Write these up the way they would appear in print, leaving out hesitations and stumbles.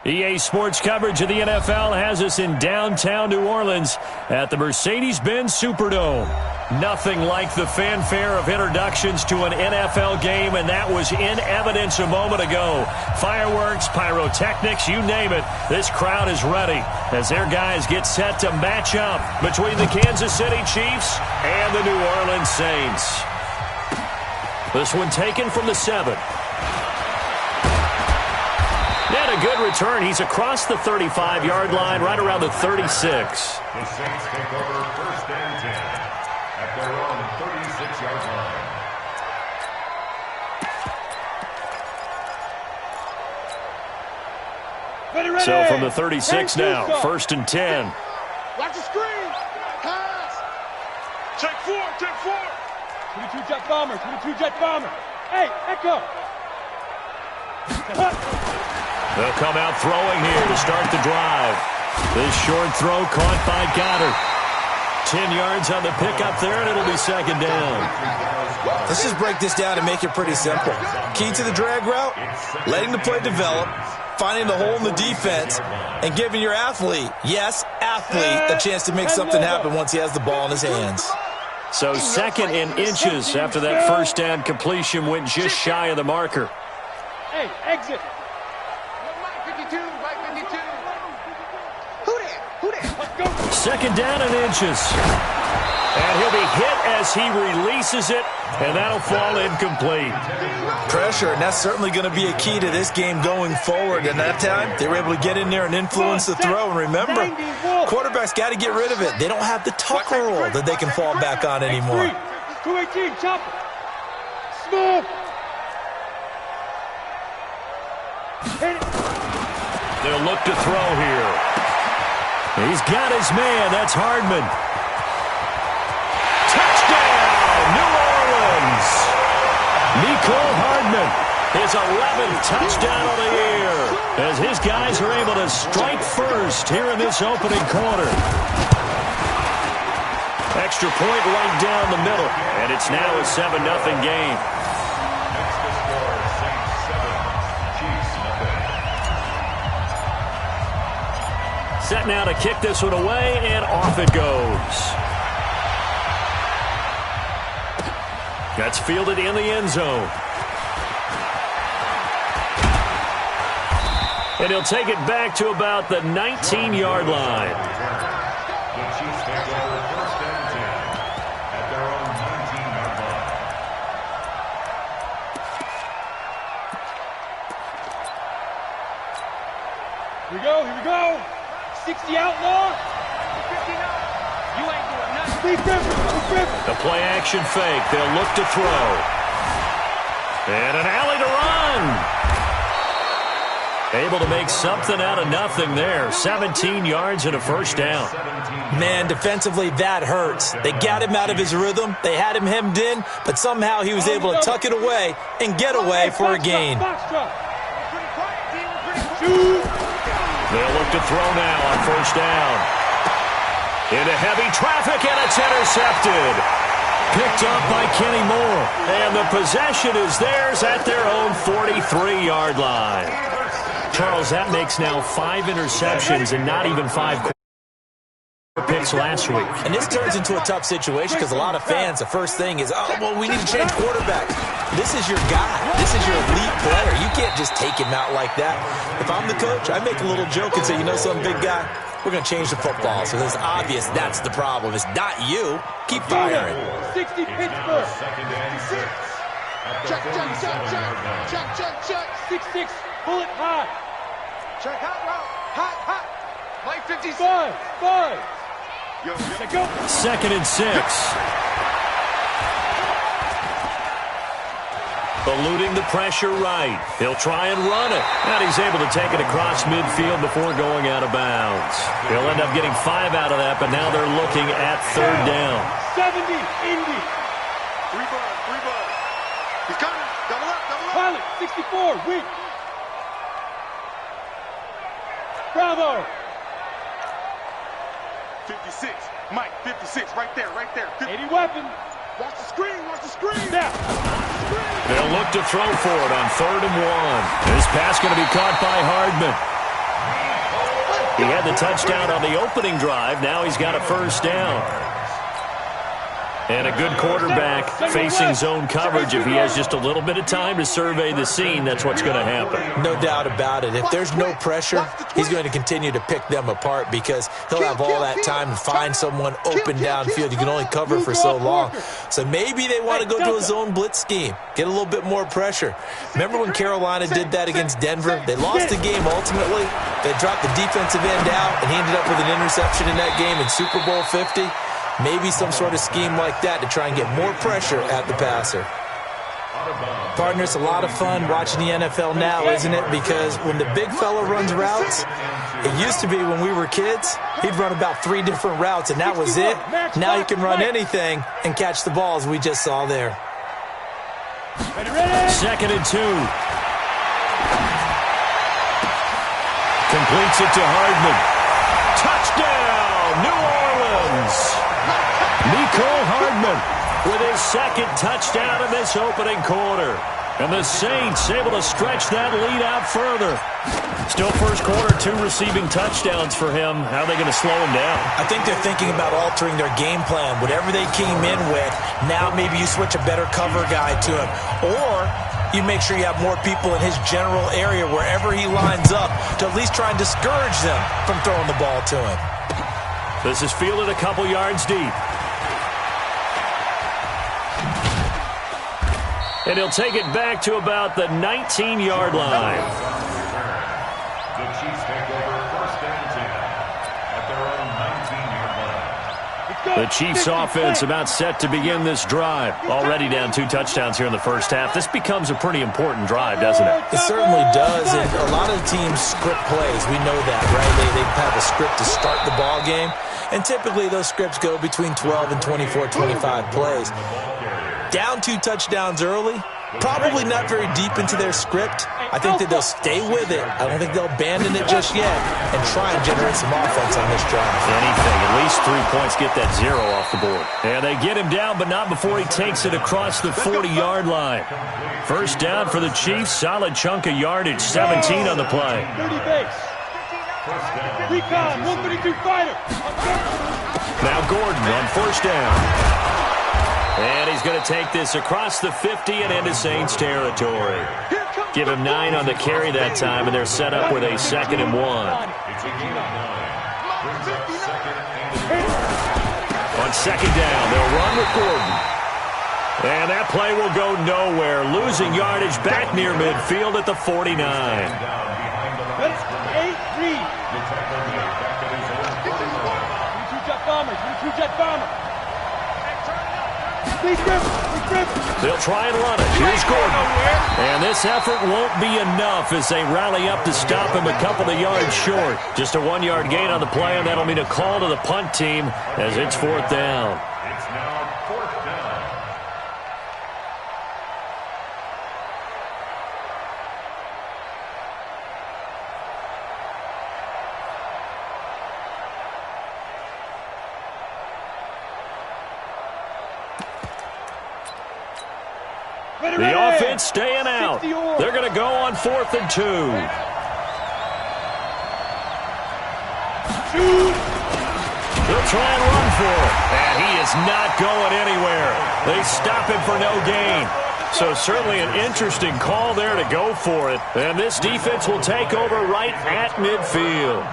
EA Sports coverage of the NFL has us in downtown New Orleans at the Mercedes-Benz Superdome. Nothing like the fanfare of introductions to an NFL game, and that was in evidence a moment ago. Fireworks, pyrotechnics, you name it. This crowd is ready as their guys get set to match up between the Kansas City Chiefs and the New Orleans Saints. This one taken from the 7. And a good return. He's across the 35-yard line, right around the 36. The Saints take over first and 10 at their own 36-yard line. So from the 36 now, first and 10. Watch the screen. Pass. Check 4, check 4. 22 jet bomber, 22 jet bomber. Hey, Echo. They'll come out throwing here to start the drive. This short throw caught by Goddard. 10 yards on the pickup there, and it'll be second down. Let's just break this down and make it pretty simple. Key to the drag route, letting the play develop, finding the hole in the defense, and giving your athlete, yes, athlete, a chance to make something happen once he has the ball in his hands. So second in inches after that first down completion went just shy of the marker. Hey, exit. Second down and inches. And he'll be hit as he releases it, and that'll fall incomplete. Pressure, and that's certainly going to be a key to this game going forward. And that time, they were able to get in there and influence the throw. And remember, quarterbacks got to get rid of it. They don't have the tucker roll that they can fall back on anymore. 218, chop it. Smooth. They'll look to throw here. He's got his man. That's Hardman. Touchdown, New Orleans. Nicole Hardman, his 11th touchdown of the year, as his guys are able to strike first here in this opening quarter. Extra point right down the middle, and it's now a 7-0 game. Set now to kick this one away, and off it goes. That's fielded in the end zone. And he'll take it back to about the 19-yard line. The Chiefs take over first and 10 at their own 19-yard line. Here we go, here we go. 60 outlaw. 59. You ain't doing nothing. Deep river. The play action fake. They'll look to throw. And an alley to run. Able to make something out of nothing there. 17 yards and a first down. Man, defensively, that hurts. They got him out of his rhythm. They had him hemmed in, but somehow he was able to tuck it away and get away for a gain. They'll look to throw now on first down. Into heavy traffic, and it's intercepted. Picked up by Kenny Moore. And the possession is theirs at their own 43-yard line. Charles, that makes now 5 interceptions and not even 5 picks last week. And this turns into a tough situation because a lot of fans, the first thing is, oh, well, we need to change quarterbacks. This is your guy. This is your elite player. You can't just take him out like that. If I'm the coach, I make a little joke and say, you know something, big guy? We're going to change the football. So it's obvious that's the problem. It's not you. Keep firing. 60 Pittsburgh. Second and 6. Check. 6-6. Bullet hot. Check hot route. Hot. Mike 56. 5. Yo. Go. Second and 6. Eluding the pressure right. He'll try and run it. And he's able to take it across midfield before going out of bounds. He'll end up getting 5 out of that, but now they're looking at third down. 70, Indy. 3 ball. He's coming. Double up. Pilot, 64, weak. Bravo. 56. Mike, 56, right there. 80 weapon. Watch the screen. Now. They'll look to throw for it on 3rd and 1. This pass going to be caught by Hardman. He had the touchdown on the opening drive. Now he's got a first down. And a good quarterback facing zone coverage. If he has just a little bit of time to survey the scene, that's what's going to happen. No doubt about it. If there's no pressure, he's going to continue to pick them apart because he'll have all that time to find someone open downfield. You can only cover for so long. So maybe they want to go to a zone blitz scheme, get a little bit more pressure. Remember when Carolina did that against Denver? They lost the game ultimately. They dropped the defensive end out, and he ended up with an interception in that game in Super Bowl 50. Maybe some sort of scheme like that to try and get more pressure at the passer. Partner, it's a lot of fun watching the NFL now, isn't it? Because when the big fella runs routes, it used to be when we were kids, he'd run about 3 different routes, and that was it. Now he can run anything and catch the ball, as we just saw there. 2nd and 2. Completes it to Hardman. Touchdown, New Orleans! Mecole Hardman with his 2nd touchdown in this opening quarter. And the Saints able to stretch that lead out further. Still first quarter, 2 receiving touchdowns for him. How are they going to slow him down? I think they're thinking about altering their game plan. Whatever they came in with, now maybe you switch a better cover guy to him. Or you make sure you have more people in his general area wherever he lines up to at least try and discourage them from throwing the ball to him. This is fielded a couple yards deep. And he'll take it back to about the 19-yard line. The Chiefs take over 1st and 10 at their own 19-yard line. The Chiefs offense about set to begin this drive. Already down 2 touchdowns here in the first half. This becomes a pretty important drive, doesn't it? It certainly does, and a lot of teams script plays. We know that, right? They have a script to start the ball game, and typically those scripts go between 12 and 24, 25 plays. Down 2 touchdowns early, probably not very deep into their script. I think that they'll stay with it. I don't think they'll abandon it just yet and try and generate some offense on this drive. Anything, at least 3 points, get that 0 off the board. And they get him down, but not before he takes it across the 40-yard line. First down for the Chiefs, solid chunk of yardage, 17 on the play. 30 base. Recon, 132 fighter. Now Gordon on first down. And he's going to take this across the 50 and into Saints territory. Give him 9 on the carry that time, and they're set up with a 2nd and 1. On 2nd down, they'll run with Gordon. And that play will go nowhere. Losing yardage back near midfield at the 49. 8-3. 22-jet bomber, 22-jet bomber. They'll try and run it. Here's Gordon. And this effort won't be enough as they rally up to stop him a couple of yards short. Just a 1-yard gain on the play, and that'll mean a call to the punt team as it's 4th down. It's now 4th down. The offense staying out. They're going to go on 4th and 2. They'll try and run for it. And he is not going anywhere. They stop him for no gain. So certainly an interesting call there to go for it. And this defense will take over right at midfield.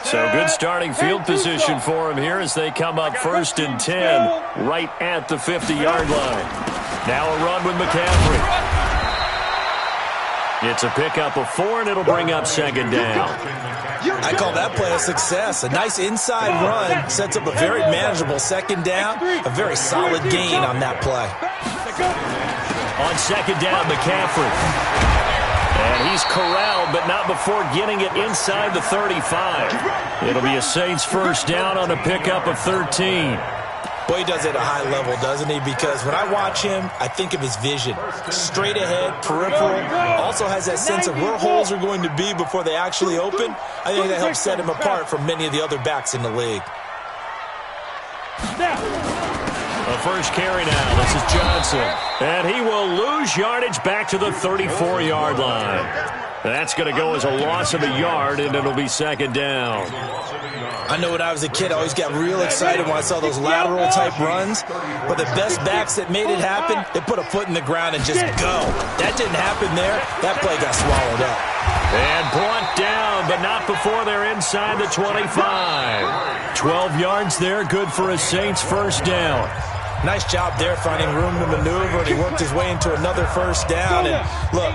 So good starting field position for him here as they come up 1st and 10 right at the 50-yard line. Now a run with McCaffrey. It's a pickup of 4, and it'll bring up 2nd down. I call that play a success. A nice inside run sets up a very manageable 2nd down. A very solid gain on that play. On 2nd down, McCaffrey. And he's corralled, but not before getting it inside the 35. It'll be a Saints first down on a pickup of 13. Boy, he does it at a high level, doesn't he? Because when I watch him, I think of his vision. Straight ahead, peripheral. Also has that sense of where holes are going to be before they actually open. I think that helps set him apart from many of the other backs in the league. The first carry now. This is Johnson. And he will lose yardage back to the 34-yard line. That's going to go as a loss of a yard, and it'll be second down. I know when I was a kid, I always got real excited when I saw those lateral-type runs. But the best backs that made it happen, they put a foot in the ground and just go. That didn't happen there. That play got swallowed up. And brought down, but not before they're inside the 25. 12 yards there, good for a Saints first down. Nice job there finding room to maneuver, and he worked his way into another first down. And look,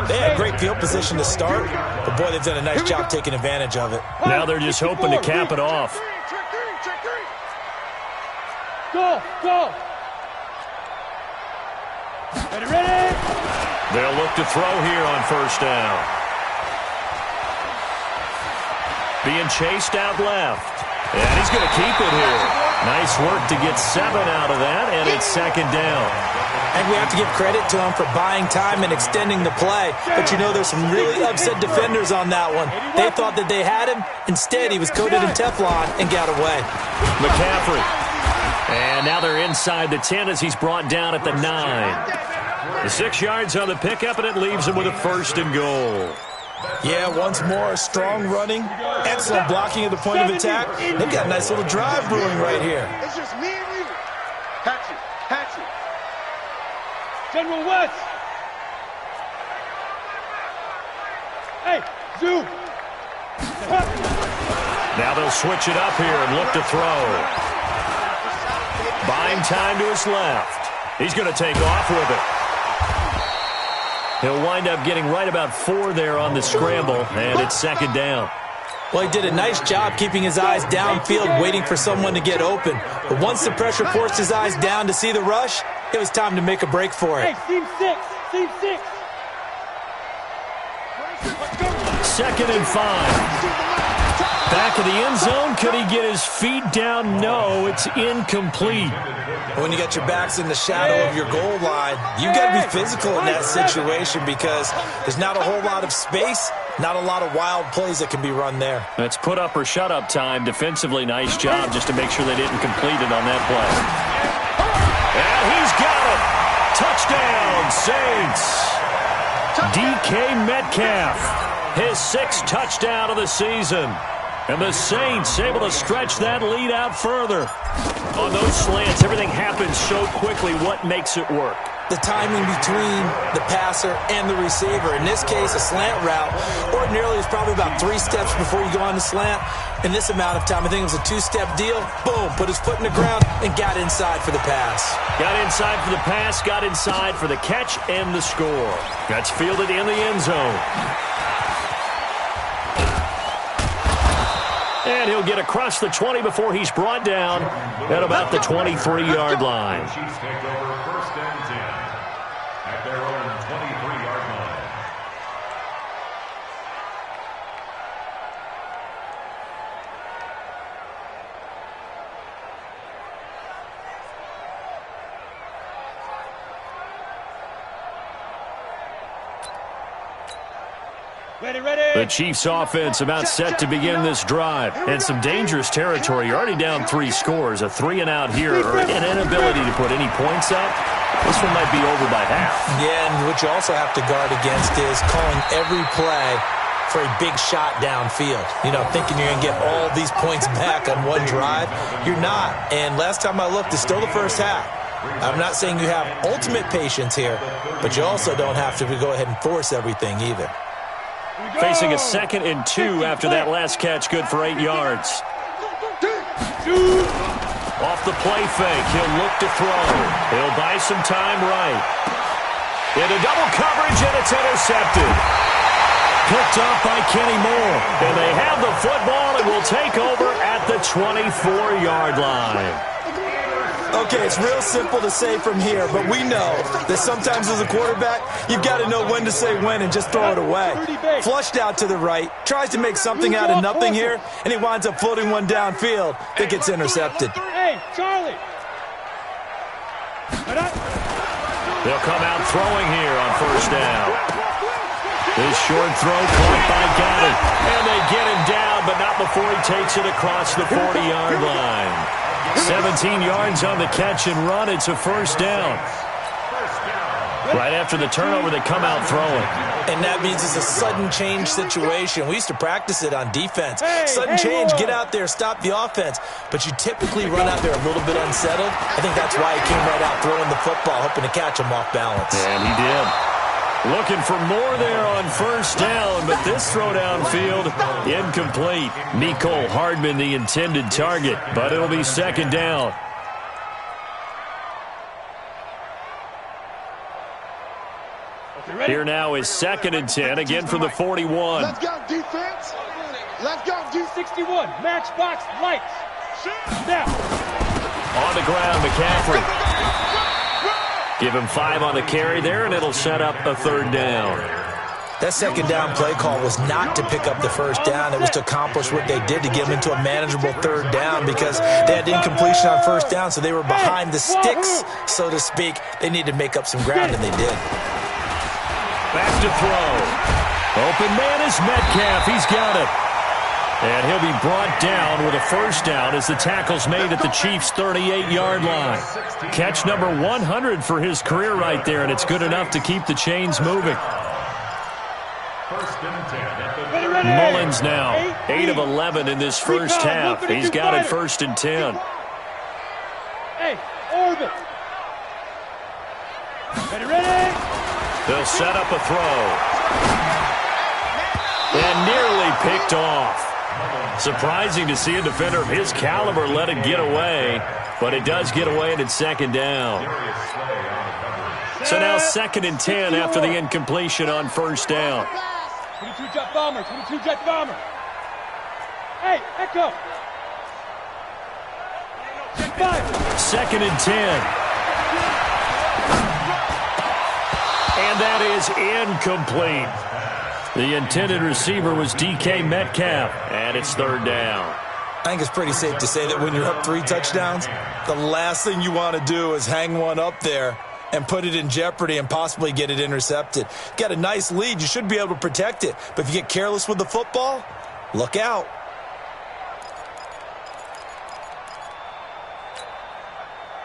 they had great field position to start, but boy, they've done a nice job taking advantage of it. Now they're just hoping to cap it off. Go, go. Ready? They'll look to throw here on first down. Being chased out left. And he's going to keep it here. Nice work to get 7 out of that, and it's second down. And we have to give credit to him for buying time and extending the play. But you know, there's some really upset defenders on that one. They thought that they had him. Instead, he was coated in Teflon and got away. McCaffrey. And now they're inside the 10 as he's brought down at the 9. The 6 yards on the pickup, and it leaves him with a first and goal. Yeah, once more, strong running, excellent blocking at the point of attack. They've got a nice little drive brewing right here. It's just me and you. Patch it. General West. Hey, Zoo. Now they'll switch it up here and look to throw. Buying time to his left. He's going to take off with it. He'll wind up getting right about 4 there on the scramble, and it's second down. Well, he did a nice job keeping his eyes downfield, waiting for someone to get open. But once the pressure forced his eyes down to see the rush, it was time to make a break for it. Hey, team 6. Second and 5. Back of the end zone. Could he get his feet down? No, it's incomplete. When you got your backs in the shadow of your goal line, you've got to be physical in that situation because there's not a whole lot of space, not a lot of wild plays that can be run there. That's put up or shut up time. Defensively, nice job just to make sure they didn't complete it on that play. And he's got it. Touchdown, Saints. DK Metcalf, his 6th touchdown of the season. And the Saints able to stretch that lead out further. On those slants, everything happens so quickly. What makes it work? The timing between the passer and the receiver. In this case, a slant route. Ordinarily, it's probably about 3 steps before you go on the slant. In this amount of time, I think it was a 2-step deal. Boom, put his foot in the ground and got inside for the pass. Got inside for the pass, got inside for the catch and the score. That's fielded in the end zone. And he'll get across the 20 before he's brought down at about the 23-yard line. Chiefs take over first and 10 at their own 23-yard line. Ready. The Chiefs offense about set to begin this drive. And some dangerous territory. You're already down 3 scores. A 3-and-out here or an inability to put any points up. This one might be over by half. Yeah, and what you also have to guard against is calling every play for a big shot downfield. You know, thinking you're going to get all these points back on one drive. You're not. And last time I looked, it's still the first half. I'm not saying you have ultimate patience here, but you also don't have to go ahead and force everything either. Facing a 2nd and 2 after that last catch, good for 8 yards. Off the play fake, he'll look to throw. He'll buy some time right. Into double coverage, and it's intercepted. Picked off by Kenny Moore. And they have the football and will take over at the 24-yard line. Okay, it's real simple to say from here, but we know that sometimes as a quarterback, you've got to know when to say when and just throw it away. Flushed out to the right, tries to make something out of nothing here, and he winds up floating one downfield that gets intercepted. Hey, Charlie. They'll come out throwing here on first down. This short throw caught by Goddard, and they get him down, but not before he takes it across the 40-yard line. 17 yards on the catch and run. It's a first down. Right after the turnover, they come out throwing. And that means it's a sudden change situation. We used to practice it on defense. Sudden change, get out there, stop the offense. But you typically run out there a little bit unsettled. I think that's why he came right out throwing the football, hoping to catch him off balance. And he did. Looking for more there on first down, but this throw downfield, incomplete. Mecole Hardman, the intended target, but it'll be second down. Here now is 2nd and 10, again from the 41. Let's go, defense. Let's go, D61. Matchbox lights. Now. On the ground, McCaffrey. Give him 5 on the carry there, and it'll set up a 3rd down. That second down play call was not to pick up the first down. It was to accomplish what they did to get them into a manageable 3rd down because they had incompletion on first down, so they were behind the sticks, so to speak. They needed to make up some ground, and they did. Back to throw. Open man is Metcalf. He's got it. And he'll be brought down with a first down as the tackle's made at the Chiefs' 38-yard line. Catch number 100 for his career right there, and it's good enough to keep the chains moving. Mullins now, 8 of 11 in this first half. He's got it 1st and 10. Hey, orbit. Ready? They'll set up a throw. And nearly picked off. Surprising to see a defender of his caliber let it get away, but it does get away and it's 2nd down. So now 2nd and 10 after the incompletion on first down. 22 jet bomber, 22 jet bomber. Hey, Echo. 2nd and 10. And that is incomplete. The intended receiver was DK Metcalf, and it's 3rd down. I think it's pretty safe to say that when you're up 3 touchdowns, the last thing you want to do is hang one up there and put it in jeopardy and possibly get it intercepted. You got a nice lead. You should be able to protect it. But if you get careless with the football, look out.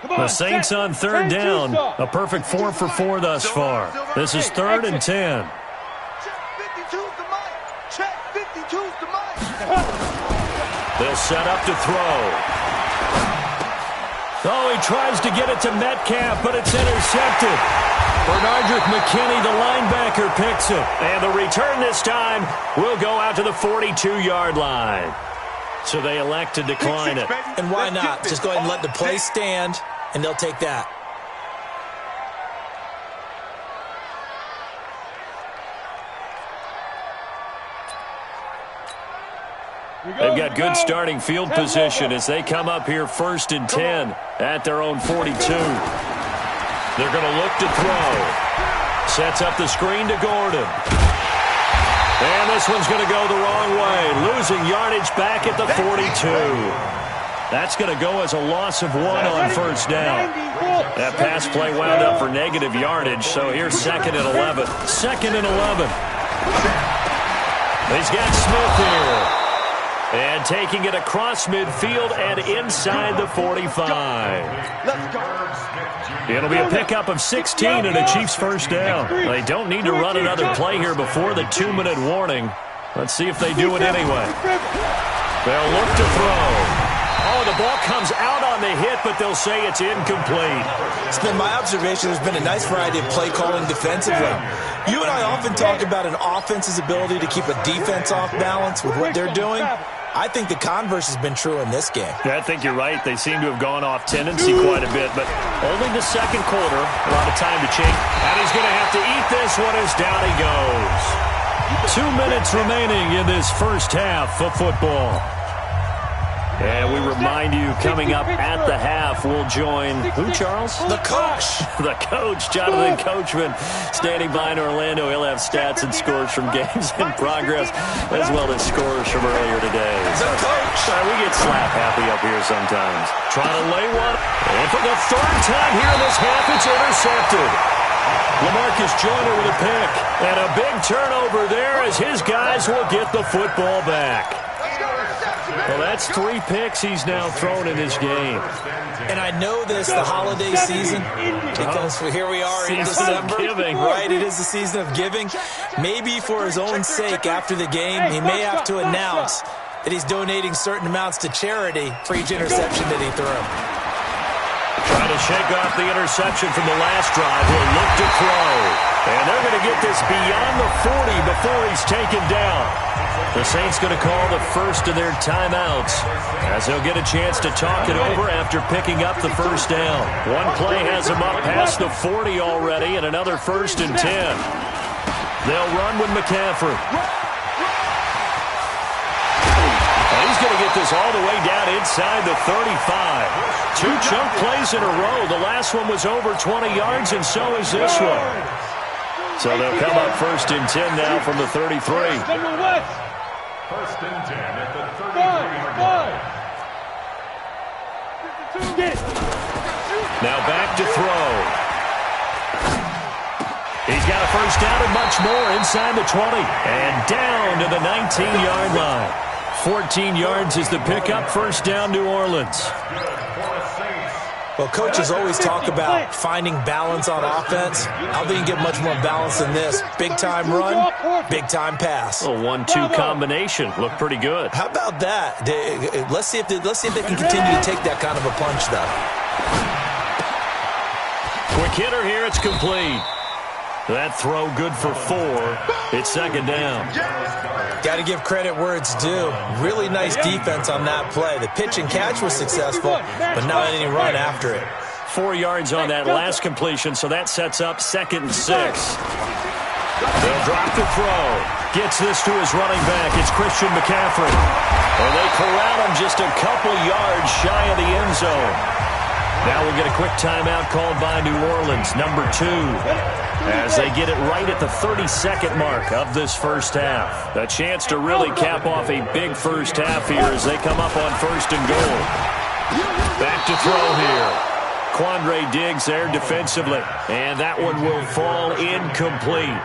The Saints on 3rd down. A perfect 4 for 4 thus far. This is 3rd and 10. They'll set up to throw. Oh, he tries to get it to Metcalf, but it's intercepted. Bernardrick McKinney, the linebacker, picks it. And the return this time will go out to the 42-yard line. So they elect to decline it. And why not? Just go ahead and let the play stand, and they'll take that. They've got good starting field position as they come up here 1st and 10 at their own 42. They're going to look to throw. Sets up the screen to Gordon. And this one's going to go the wrong way. Losing yardage back at the 42. That's going to go as a loss of 1 on first down. That pass play wound up for negative yardage, so here's 2nd and 11. 2nd and 11. He's got Smith here. And taking it across midfield and inside the 45. It'll be a pickup of 16 and a Chiefs first down. They don't need to run another play here before the 2-minute warning. Let's see if they do it anyway. They'll look to throw. Oh, the ball comes out on the hit, but they'll say it's incomplete. It's been my observation there's been a nice variety of play calling defensively. You and I often talk about an offense's ability to keep a defense off balance with what they're doing. I think the converse has been true in this game. Yeah, I think you're right. They seem to have gone off tendency quite a bit, but only the 2nd quarter. A lot of time to change. And he's going to have to eat this one as down he goes. 2 minutes remaining in this first half of football. And we remind you, coming up at the half, we'll join, who, Charles? The coach. The coach, Jonathan Coachman, standing by in Orlando. He'll have stats and scores from games in progress, as well as scores from earlier today. The coach. We get slap happy up here sometimes. Trying to lay one. And for the 3rd time here in this half, it's intercepted. LaMarcus Joyner with a pick. And a big turnover there as his guys will get the football back. Well, that's 3 picks he's now thrown in this game. And I know this, the holiday season, because here we are in December. Right, it is the season of giving. Maybe for his own sake after the game, he may have to announce that he's donating certain amounts to charity for each interception that he threw. Trying to shake off the interception from the last drive. He'll look to throw. And they're going to get this beyond the 40 before he's taken down. The Saints going to call the first of their timeouts as they'll get a chance to talk it over after picking up the first down. One play has them up past the 40 already and another 1st and 10. They'll run with McCaffrey. And he's going to get this all the way down inside the 35. 2 chunk plays in a row. The last one was over 20 yards, and so is this one. So they'll come up 1st and 10 now from the 33. 1st and 10 at the 33-yard line. Now back to throw. He's got a first down and much more inside the 20. And down to the 19-yard line. 14 yards is the pickup. First down, New Orleans. Well, coaches always talk about finding balance on offense. I don't think you get much more balance than this. Big-time run, big-time pass. A 1-2 combination. Looked pretty good. How about that? Let's see if they can continue to take that kind of a punch, though. Quick hitter here. It's complete. That throw good for 4. It's 2nd down. Got to give credit where it's due. Really nice defense on that play. The pitch and catch was successful, but not any run after it. 4 yards on that last completion, so that sets up 2nd and 6. They'll drop the throw. Gets this to his running back. It's Christian McCaffrey. And they corral him just a couple yards shy of the end zone. Now we'll get a quick timeout called by New Orleans, number 2, as they get it right at the 32nd mark of this first half. A chance to really cap off a big first half here as they come up on 1st and goal. Back to throw here. Quandre Diggs there defensively, and that one will fall incomplete.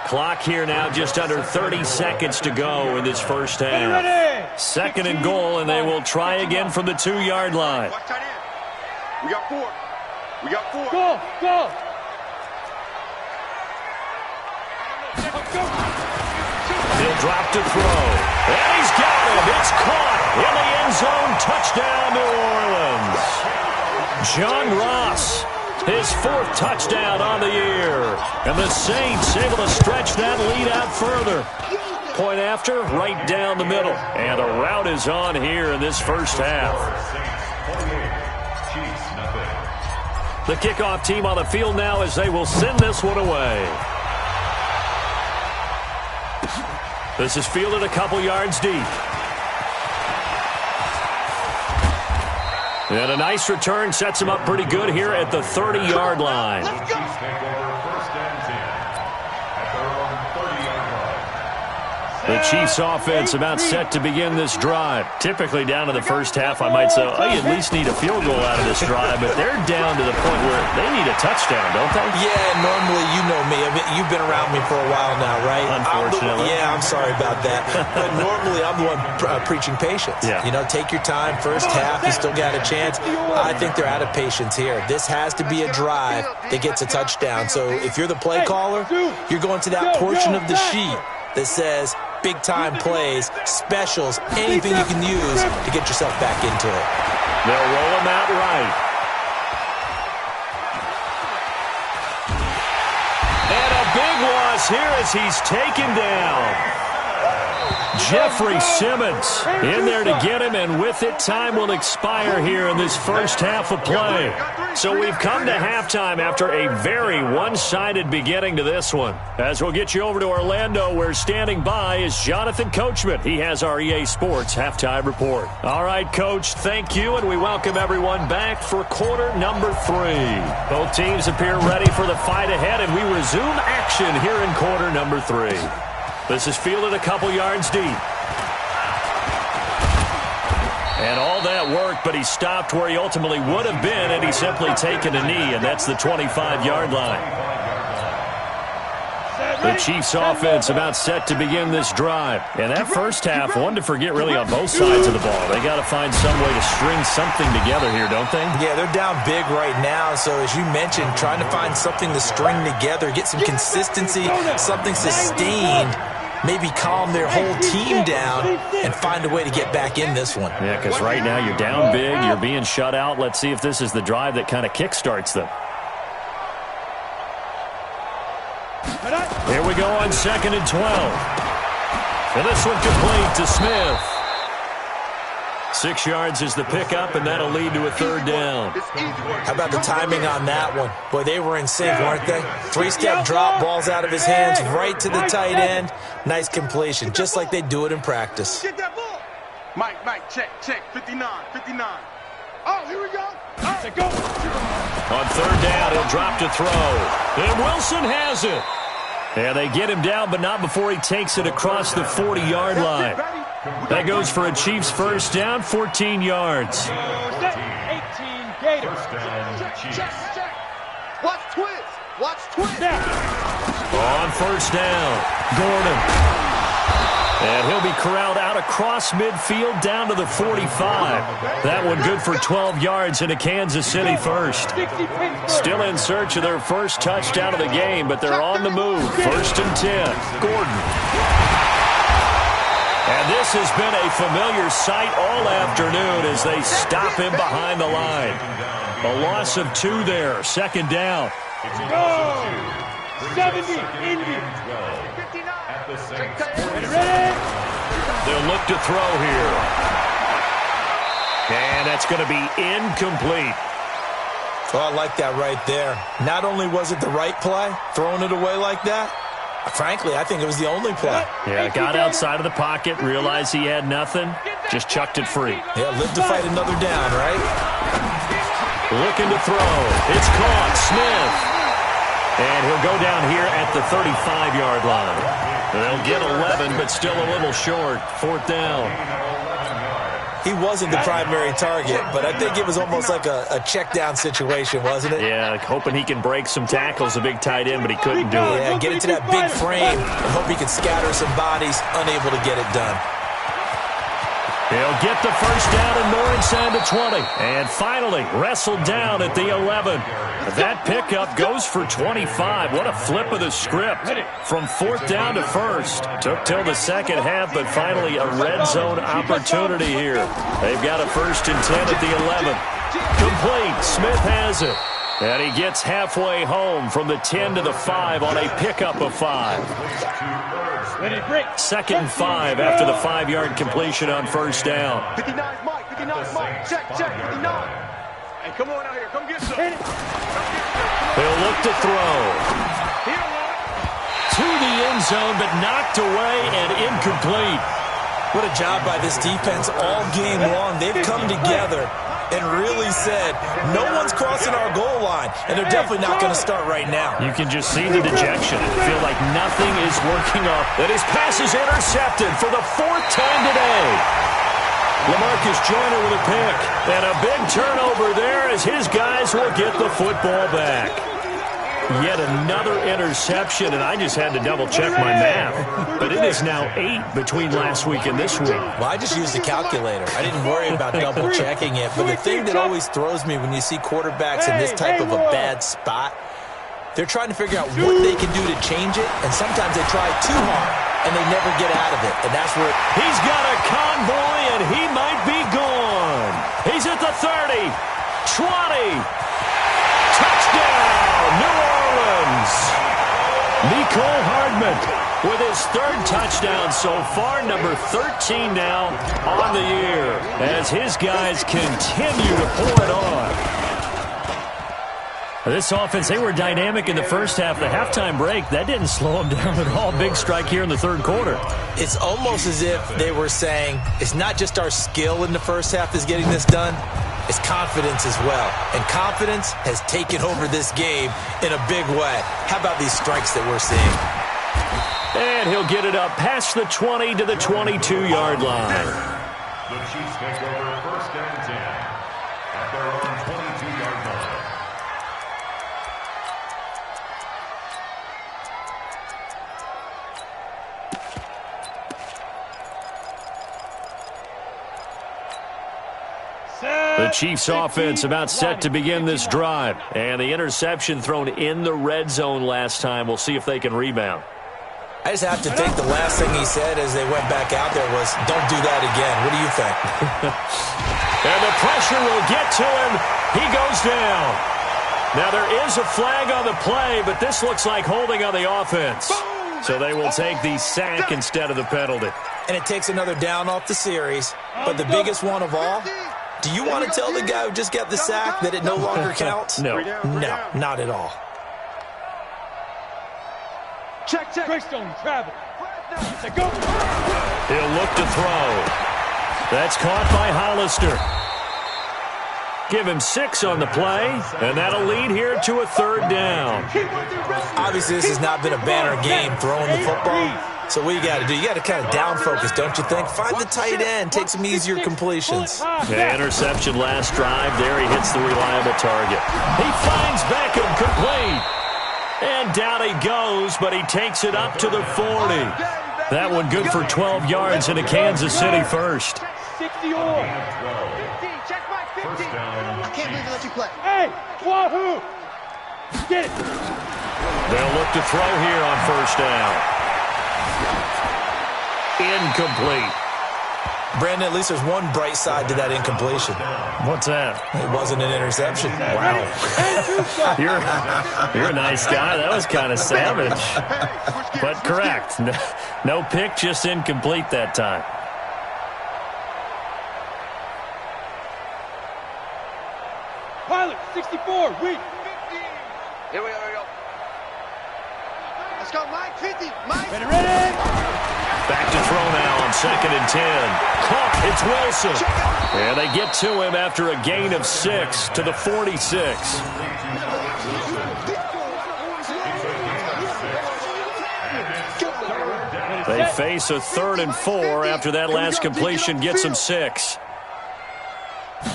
Clock here now just under 30 seconds to go in this first half. 2nd and goal, and they will try again from the 2-yard line. We got 4. We got 4. Go, go. He'll drop to throw. And he's got him. It's caught in the end zone. Touchdown, New Orleans. John Ross, his 4th touchdown on the year. And the Saints able to stretch that lead out further. Point after, right down the middle. And a rout is on here in this first half. The kickoff team on the field now as they will send this one away. This is fielded a couple yards deep. And a nice return sets him up pretty good here at the 30-yard line. The Chiefs offense about set to begin this drive. Typically down to the first half, I might say, oh, you at least need a field goal out of this drive, but they're down to the point where they need a touchdown, don't they? Yeah, normally, you know me. I mean, you've been around me for a while now, right? Unfortunately. I'm sorry about that. But normally, I'm the one preaching patience. Yeah. You know, take your time. First half, you still got a chance. I think they're out of patience here. This has to be a drive that gets a touchdown. So if you're the play caller, you're going to that portion of the sheet that says big-time plays, specials, anything you can use to get yourself back into it. They'll roll him out right. And a big loss here as he's taken down. Jeffrey Simmons in there to get him, and with it, time will expire here in this first half of play. So we've come to halftime after a very one-sided beginning to this one. As we'll get you over to Orlando, where standing by is Jonathan Coachman. He has our EA Sports halftime report. All right, Coach, thank you, and we welcome everyone back for quarter number 3. Both teams appear ready for the fight ahead, and we resume action here in quarter number 3. This is fielded a couple yards deep. And all that worked, but he stopped where he ultimately would have been, and he's simply taken a knee, and that's the 25-yard line. The Chiefs offense about set to begin this drive. And that first half, one to forget really on both sides of the ball. They got to find some way to string something together here, don't they? Yeah, they're down big right now. So as you mentioned, trying to find something to string together, get some consistency, something sustained, maybe calm their whole team down and find a way to get back in this one. Yeah, because right now you're down big, you're being shut out. Let's see if this is the drive that kind of kickstarts them. Here we go on 2nd and 12. And this one complete to Smith. 6 yards is the pickup, and that'll lead to a 3rd down. How about the timing on that one? Boy, they were in sync, weren't they? 3-step drop, balls out of his hands, right to the tight end. Nice completion, just like they do it in practice. Get that ball. Mike, check. 59. Oh, here we go. Go. On 3rd down, he'll drop to throw. And Wilson has it. And they get him down, but not before he takes it across the 40-yard line. That goes for a Chiefs first down, 14 yards. 18 Gators. Check. Watch twist. On 1st down, Gordon. And he'll be corralled out across midfield down to the 45. That one good for 12 yards into Kansas City first. Still in search of their first touchdown of the game, but they're on the move. 1st and 10, Gordon. And this has been a familiar sight all afternoon as they stop him behind the line. A loss of 2 there, 2nd down. Go! 70, Indy. They'll look to throw here. And that's going to be incomplete. Oh, I like that right there. Not only was it the right play, throwing it away like that, frankly, I think it was the only play. Yeah, got outside of the pocket, realized he had nothing, just chucked it free. Yeah, live to fight another down, right? Looking to throw. It's caught. Smith. And he'll go down here at the 35-yard line. They'll get 11, but still a little short. 4th down. He wasn't the primary target, but I think it was almost like a check down situation, wasn't it? Yeah, like hoping he can break some tackles, a big tight end, but he couldn't do it. Yeah, get into that big frame and hope he can scatter some bodies, unable to get it done. He'll get the first down and more inside the 20. And finally, wrestled down at the 11. That pickup goes for 25. What a flip of the script. From 4th down to 1st. Took till the 2nd half, but finally a red zone opportunity here. They've got a 1st and 10 at the 11. Complete. Smith has it. And he gets halfway home from the 10 to the 5 on a pickup of 5. 2nd and 5 after the 5-yard completion on 1st down. 59 Mike. Check. 59. Hey, come on out here. Come get some. They'll look to throw. To the end zone, but knocked away and incomplete. What a job by this defense all game long. They've come together and really said, no one's crossing our goal line, and they're definitely not going to start right now. You can just see the dejection. Feel like nothing is working off. And his pass is intercepted for the 4th time today. LaMarcus Joyner with a pick. And a big turnover there as his guys will get the football back. Yet another interception, and I just had to double-check my math. But it is now 8 between last week and this week. Well, I just used a calculator. I didn't worry about double-checking it. But the thing that always throws me when you see quarterbacks in this type of a bad spot, they're trying to figure out what they can do to change it, and sometimes they try too hard, and they never get out of it. And that's where he's got a convoy, and he might be gone. He's at the 30, 20. Touchdown, New Orleans. Nicole Hardman with his 3rd touchdown so far, number 13 now on the year, as his guys continue to pour it on. This offense, they were dynamic in the first half. The halftime break, that didn't slow them down at all. Big strike here in the 3rd quarter. It's almost as if they were saying, it's not just our skill in the first half that's getting this done, it's confidence as well. And confidence has taken over this game in a big way. How about these strikes that we're seeing? And he'll get it up past the 20 to the 22-yard line. The Chiefs take over 1st and 10 at their own 22-yard line. The Chiefs offense about set to begin this drive. And the interception thrown in the red zone last time. We'll see if they can rebound. I just have to think the last thing he said as they went back out there was, don't do that again. What do you think? And the pressure will get to him. He goes down. Now there is a flag on the play, but this looks like holding on the offense. So they will take the sack instead of the penalty. And it takes another down off the series. But the biggest one of all, do you want to tell the guy who just got the sack that it no longer counts? No. No, not at all. Check. Greystone, travel. Go. He'll look to throw. That's caught by Hollister. Give him 6 on the play, and that'll lead here to a 3rd down. Obviously, this has not been a banner game throwing the football. So what you got to do, you got to kind of down focus, don't you think? Find the tight end, take some easier completions. Yeah, interception last drive. There he hits the reliable target. He finds Beckham complete. And down he goes, but he takes it up to the 40. That one good for 12 yards and a Kansas City first. 60 on. 15, check my 15. I can't believe they let you play. Hey, wahoo! Get it. They'll look to throw here on 1st down. Incomplete. Brandon, at least there's one bright side to that incompletion. What's that? It wasn't an interception. Wow. You're a nice guy. That was kind of savage. But correct. No pick, just incomplete that time. Pilot, 64, weak. 50. Here we go. Let's go, Mike, 50. Mike. Ready. Back to throw now on 2nd and 10. Caught. It's Wilson. And they get to him after a gain of 6 to the 46. They face a 3rd and 4 after that last completion gets them 6.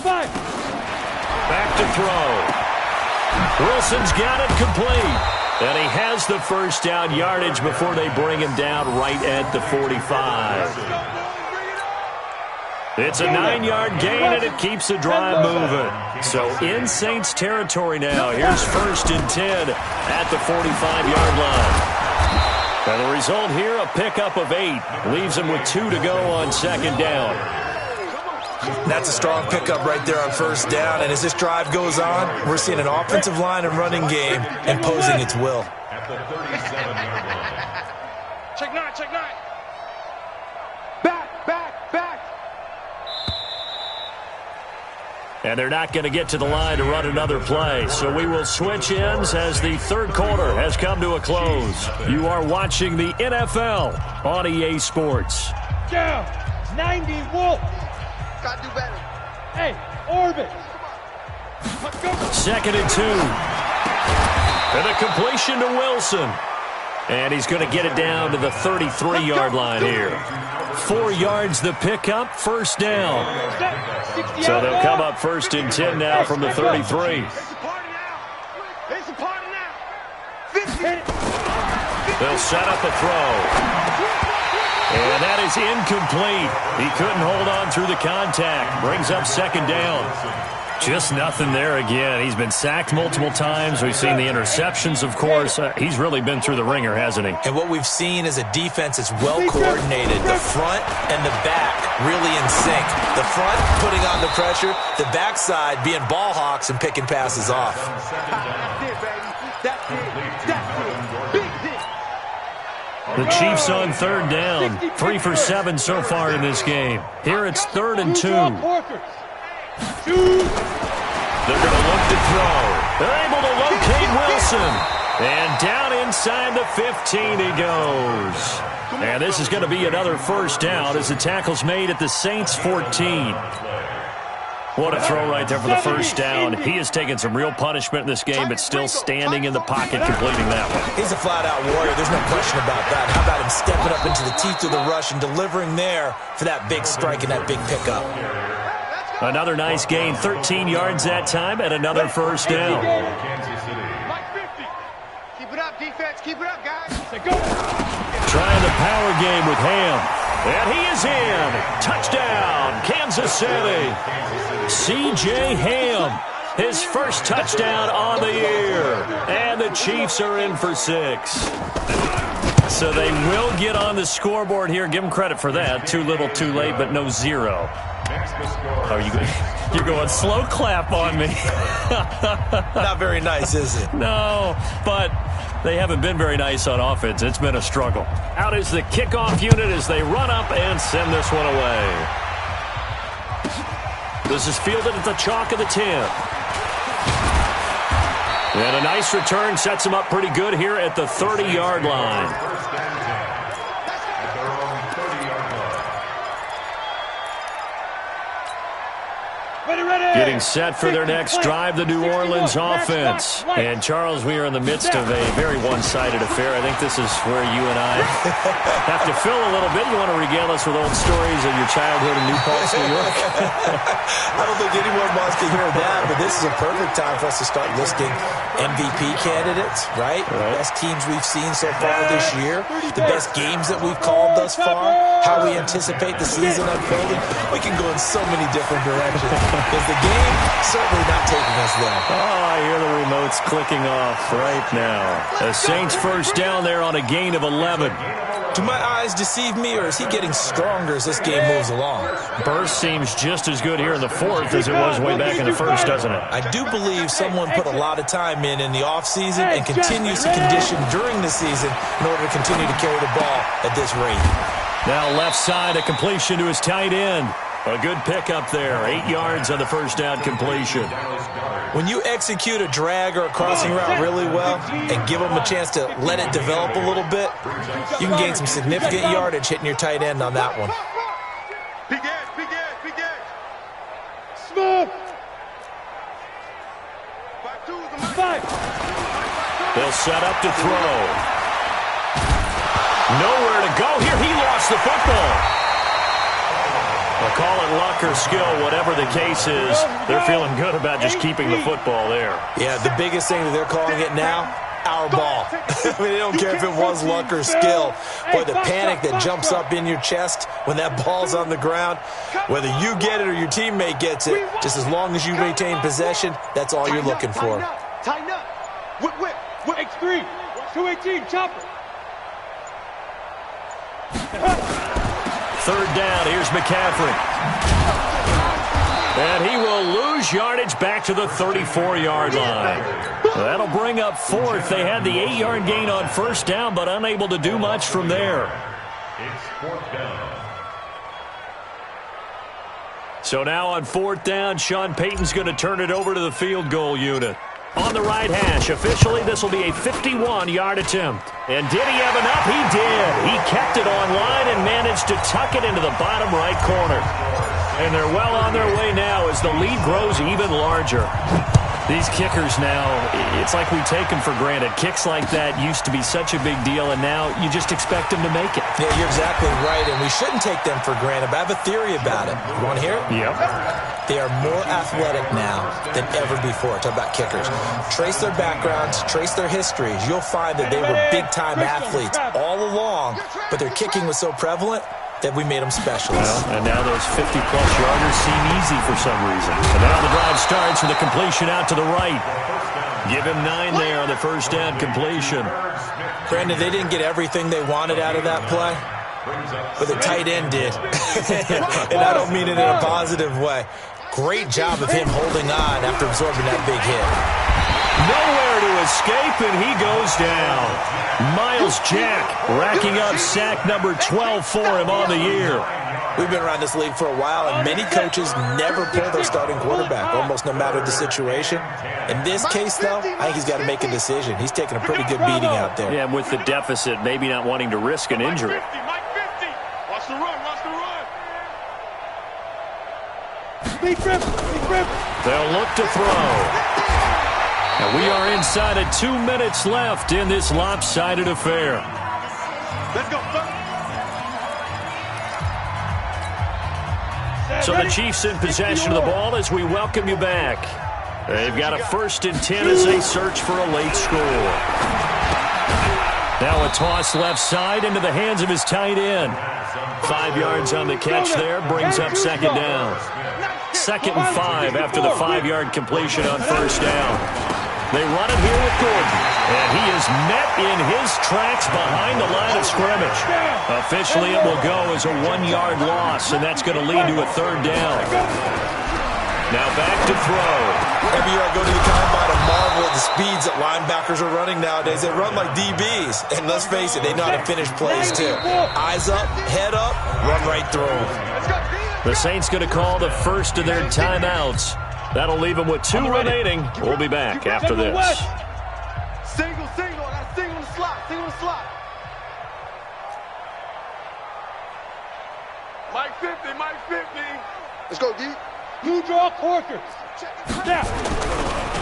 5. Back to throw. Wilson's got it complete. And he has the 1st down yardage before they bring him down right at the 45. It's a 9-yard gain, and it keeps the drive moving. So in Saints territory now. Here's 1st and 10 at the 45-yard line. And the result here, a pickup of 8. Leaves him with 2 to go on 2nd down. That's a strong pickup right there on 1st down. And as this drive goes on, we're seeing an offensive line and running game imposing its will. At the 37-yard line. Check 9. Back. And they're not going to get to the line to run another play. So we will switch ends as the 3rd quarter has come to a close. You are watching the NFL on EA Sports. Down. 90 Wolf. Gotta do better. Hey, Orbit. 2nd and 2. And a completion to Wilson. And he's going to get it down to the 33-yard line here. 4 yards the pickup, 1st down. So they'll come up 1st and 10 now from the 33. It's a party now. 50. They'll set up a throw. And that is incomplete. He couldn't hold on through the contact. Brings up 2nd down. Just nothing there again. He's been sacked multiple times. We've seen the interceptions, of course. He's really been through the ringer, hasn't he? And what we've seen is a defense that's well coordinated. The front and the back really in sync. The front putting on the pressure. The backside being ball hawks and picking passes off. The Chiefs on 3rd down. 3 for 7 so far in this game. Here it's 3rd and 2. They're going to look to throw. They're able to locate Wilson. And down inside the 15 he goes. And this is going to be another 1st down as the tackle's made at the Saints 14. What a throw right there for the 1st down. He has taken some real punishment in this game, but still standing in the pocket completing that one. He's a flat-out warrior. There's no question about that. How about him stepping up into the teeth of the rush and delivering there for that big strike and that big pickup. Another nice gain, 13 yards that time, and another 1st down. Keep it up, defense. Keep it up, guys. Trying the power game with Ham. And he is in. Touchdown, Kansas City. C.J. Ham, his first touchdown on the year. And the Chiefs are in for 6. So they will get on the scoreboard here. Give them credit for that. Too little, too late, but no 0. You're going slow clap on me. Not very nice, is it? No, but they haven't been very nice on offense. It's been a struggle. Out is the kickoff unit as they run up and send this one away. This is fielded at the chalk of the 10. And a nice return sets him up pretty good here at the 30-yard line. Getting set for their next drive, the New Orleans offense. And, Charles, we are in the midst of a very one-sided affair. I think this is where you and I have to fill a little bit. You want to regale us with old stories of your childhood in New Paltz, New York? I don't think anyone wants to hear that, but this is a perfect time for us to start listing MVP candidates, right? Best teams we've seen so far this year, the best games that we've called thus far, how we anticipate the season unfolding. We can go in so many different directions. Because the game certainly not taking us there. Oh, I hear the remotes clicking off right now. The Saints first down there on a gain of 11. Do my eyes deceive me, or is he getting stronger as this game moves along? Burst seems just as good here in the 4th as it was way back in the 1st, doesn't it? I do believe someone put a lot of time in the offseason and continues to condition during the season in order to continue to carry the ball at this rate. Now left side, a completion to his tight end. A good pickup there. 8 yards on the first down completion. When you execute a drag or a crossing route really well and give them a chance to let it develop a little bit, you can gain some significant yardage hitting your tight end on that one. Big edge. Smooth. 5. They'll set up to throw. Nowhere to go here. He lost the football. Well, call it luck or skill, whatever the case is. They're feeling good about just keeping the football there. Yeah, the biggest thing that they're calling it now, our ball. I mean, they don't care if it was luck or skill. Boy, the panic that jumps up in your chest when that ball's on the ground, whether you get it or your teammate gets it, just as long as you maintain possession, that's all you're looking for. Tighten up. Whip. X3. 218, chopper. Third down, here's McCaffrey. And he will lose yardage back to the 34-yard line. That'll bring up 4th. They had the 8-yard gain on first down, but unable to do much from there. It's 4th down. So now on 4th down, Sean Payton's going to turn it over to the field goal unit. On the right hash, officially, this will be a 51-yard attempt. And did he have enough? He did. He kept it on line and managed to tuck it into the bottom right corner. And they're well on their way now as the lead grows even larger. These kickers now, it's like we take them for granted. Kicks like that used to be such a big deal, and now you just expect them to make it. Yeah, you're exactly right, and we shouldn't take them for granted, but I have a theory about it. You want to hear it? Yep. They are more athletic now than ever before. Talk about kickers. Trace their backgrounds, trace their histories. You'll find that they were big-time athletes all along, but their kicking was so prevalent that we made them specialists. Well, and now those 50-plus yarders seem easy for some reason. And now the drive starts with a completion out to the right. Give him 9 there on the first down completion. Brandon, they didn't get everything they wanted out of that play, but the tight end did. And I don't mean it in a positive way. Great job of him holding on after absorbing that big hit. Nowhere to escape, and he goes down. Miles Jack racking up sack number 12 for him on the year. We've been around this league for a while, and many coaches never pull their starting quarterback, almost no matter the situation. In this case, though, I think he's got to make a decision. He's taking a pretty good beating out there. Yeah, with the deficit, maybe not wanting to risk an injury. Mike 50. Watch the run. Speed grip. They'll look to throw. And we are inside of 2 minutes left in this lopsided affair. Let's go. So the Chiefs in possession of the ball as we welcome you back. They've got a 1st and 10 as they search for a late score. Now a toss left side into the hands of his tight end. 5 yards on the catch there, brings up second down. 2nd and 5 after the 5-yard completion on first down. They run it here with Gordon, and he is met in his tracks behind the line of scrimmage. Officially, it will go as a 1-yard loss, and that's going to lead to a 3rd down. Now back to throw. Every year I go to the combine, I marvel at the speeds that linebackers are running nowadays. They run like DBs, and let's face it, they know how to finish plays too. Eyes up, head up, run right through them. The Saints going to call the first of their timeouts. That'll leave them with 2 remaining. We'll be back after this. Single. I got single on the slot. Mike 50. Let's go, D. You draw quarters. Now.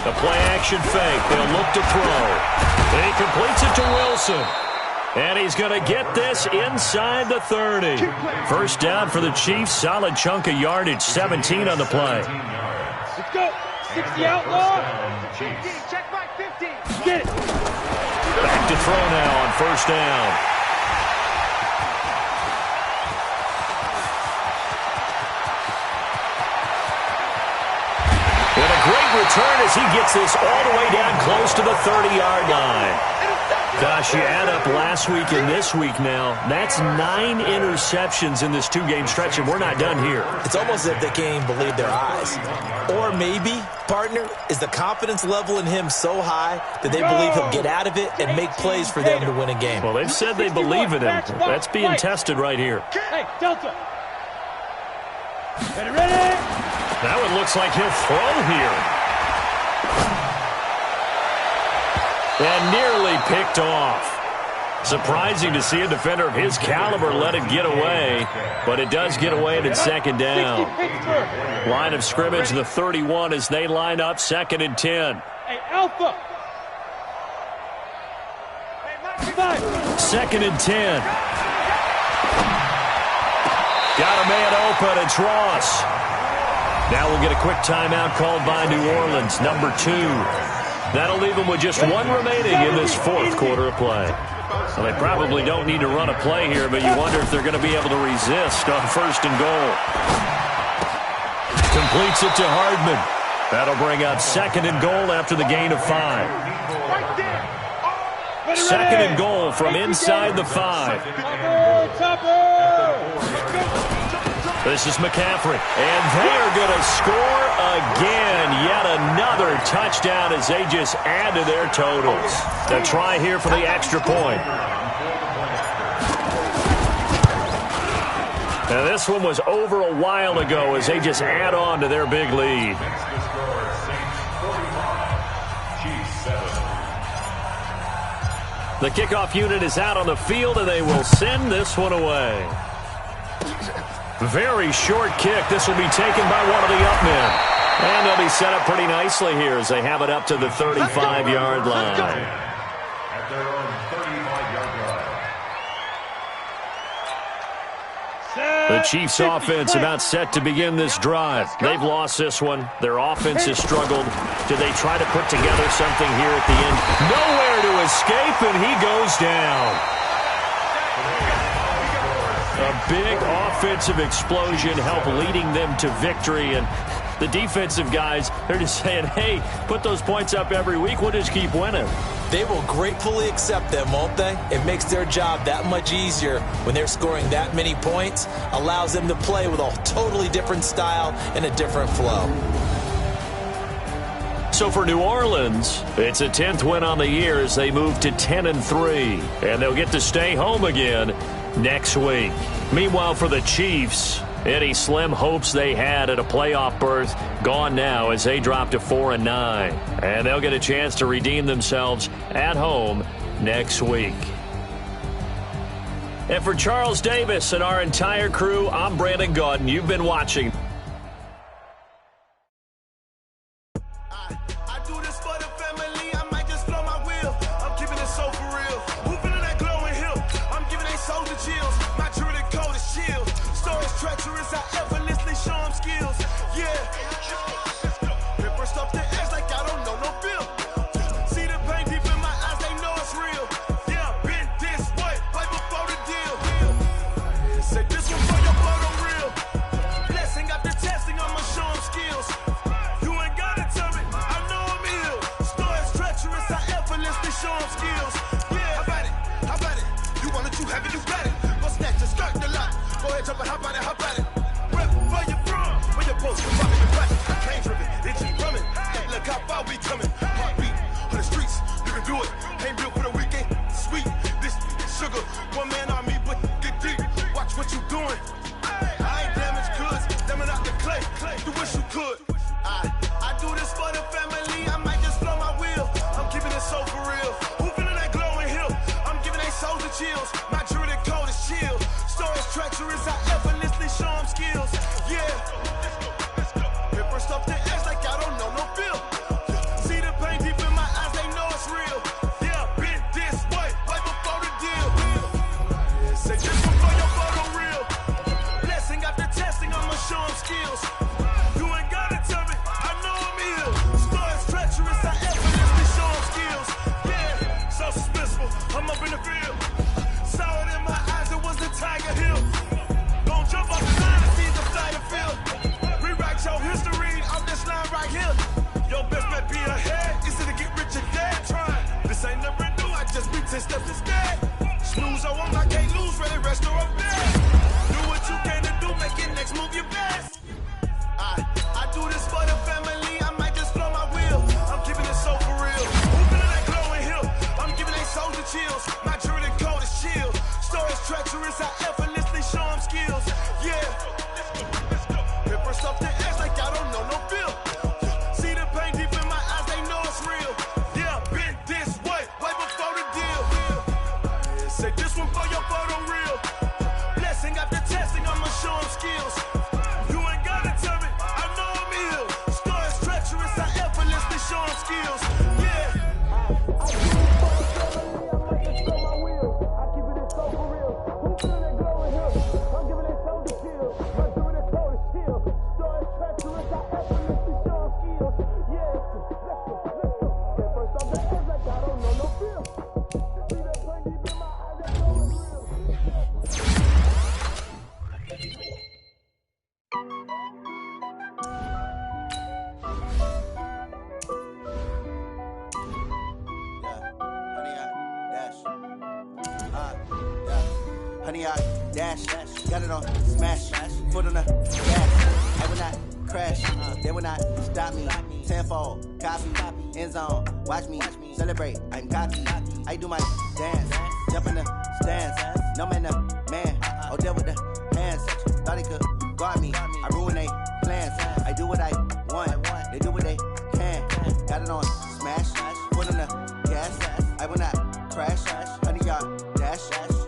The play-action fake. They'll look to throw. And he completes it to Wilson. And he's going to get this inside the 30. First down for the Chiefs. Solid chunk of yardage. 17 on the play. Let's go. 60 outlaw. 15. Check back 15. Get it. Back to throw now on first down. And a great return as he gets this all the way down close to the 30-yard line. Gosh, you add up last week and this week now, that's 9 interceptions in this 2-game stretch, and we're not done here. It's almost as if they can't even believe their eyes. Or maybe, partner, is the confidence level in him so high that they believe he'll get out of it and make plays for them to win a game. Well, they've said they believe in him. That's being tested right here. Hey, Delta. Ready? That one looks like he'll throw here. And nearly picked off. Surprising to see a defender of his caliber let it get away, but it does get away and it's 2nd down. Line of scrimmage, the 31 as they line up, 2nd and 10. Hey, Alpha. 2nd and 10. Got a man open, it's Ross. Now we'll get a quick timeout called by New Orleans, number 2. That'll leave them with just 1 remaining in this 4th quarter of play. Well, they probably don't need to run a play here, but you wonder if they're going to be able to resist on 1st and goal. Completes it to Hardman. That'll bring up 2nd and goal after the gain of 5. 2nd and goal from inside the 5. This is McCaffrey, and they are going to score again. Yet another touchdown as they just add to their totals. The try here for the extra point. Now this one was over a while ago as they just add on to their big lead. The kickoff unit is out on the field, and they will send this one away. Very short kick. This will be taken by one of the up men. And they'll be set up pretty nicely here as they have it up to the 35-yard line. At their own 35-yard line. The Chiefs offense about set to begin this drive. They've lost this one. Their offense has struggled. Do they try to put together something here at the end? Nowhere to escape, and he goes down. A big offensive explosion helped leading them to victory, and the defensive guys, they're just saying, hey, put those points up every week, we'll just keep winning. They will gratefully accept them, won't they? It makes their job that much easier when they're scoring that many points, allows them to play with a totally different style and a different flow. So for New Orleans, it's a 10th win on the year as they move to 10-3, and they'll get to stay home again next week. Meanwhile, for the Chiefs, any slim hopes they had at a playoff berth gone now as they drop to 4-9. And they'll get a chance to redeem themselves at home next week. And for Charles Davis and our entire crew, I'm Brandon Gaudin. You've been watching. ahead, easy to get rich or dead trying. This ain't never new, I just be 10 steps instead. Snooze, I won't, I can't lose, ready, rest or I'm dead. Do what you can to do, make your next move your best. I do this for the family, I might just blow my wheel. I'm keeping it so for real. Moving to that glowing hill, I'm giving they soldier chills. My Jordan code is chill. Stories treacherous, I effortlessly show them skills. Yeah, paper off the edge like I don't know no feel. See the pain deep in my eyes, they know it's real. Yeah, been this way before the deal. Say this one for your photo reel. Blessing after testing, I'ma show them skills. You ain't gotta tell me, I know I'm ill. Stories treacherous, I effortlessly show them skills. Yeah. Honey, I dash, got it on smash, foot on the gas. I will not crash, they will not stop me. Tenfold, copy, end zone, watch me celebrate. I'm cocky, I do my dance, jump in the stands. No man, man, oh deal with the hands. Thought he could guard me, I ruin they plans. I do what I want, they do what they can. Got it on smash, foot on the gas. I will not crash, honey, yard dash,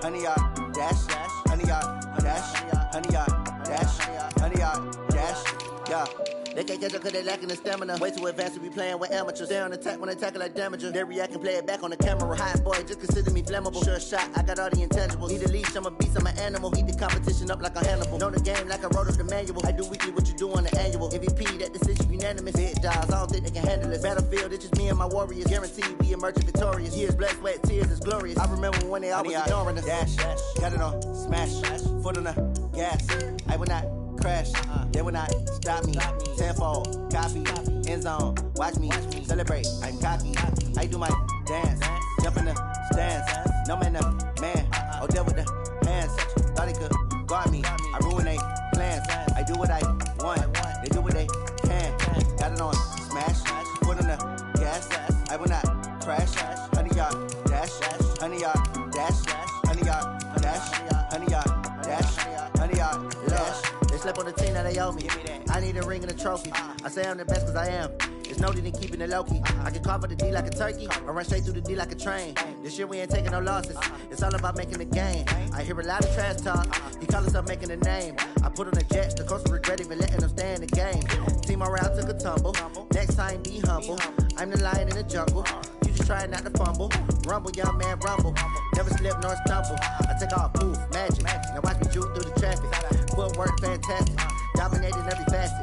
honey, yard. Dash, honey yard, dash, honey yard, dash, honey yard, dash, yeah. They can't catch up cause they lacking the stamina. Way too advanced to be playing with amateurs. They on attack when they tackle like damager. They react and play it back on the camera. Hot boy, just consider me flammable. Sure shot, I got all the intangibles. Need a leash, I'm a beast, I'm an animal. Heat the competition up like a Hannibal. Know the game like I wrote up the manual. I do weekly what you do on the annual. MVP, that decision unanimous. Big dogs, I don't think they can handle it. Battlefield, it's just me and my warriors. Guaranteed we emerging victorious. Years, blood, sweat, tears, it's glorious. I remember when they always ignoring us. Dash, got it on smash, foot on the gas. I will not crash, they will not stop me. Tenfold, copy, end zone, watch me celebrate. I'm cocky, I do my dance, jump in the stands. No man, man, oh deal with the hands. Thought he could guard me, I ruin they plans. I do what I want, they do what they can. Got it on smash, foot on the gas. I will not crash, honey yard dash, honey yard dash, honey yard dash, honey yard dash, honey yard dash. They slept on the team that they owe me. I need a ring and a trophy. I say I'm the best cause I am. It's no need in keeping it low-key. I can carve for the D like a turkey, or run straight through the D like a train. This year we ain't taking no losses. It's all about making the game. I hear a lot of trash talk. He call himself making a name. I put on the Jets, the coach will regret even letting them stay in the game. Team around took a tumble. Next time be humble. I'm the lion in the jungle. You just trying not to fumble. Rumble, young man, rumble. Never slip nor stumble. I take off, poof, magic. Now watch me juke through the traffic. Footwork fantastic. Dominating every facet.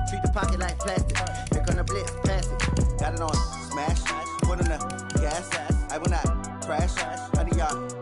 Treat the pocket like plastic. Here come the blitz, pass it. Got it on smash. Foot on the gas. I will not crash. Honey, y'all.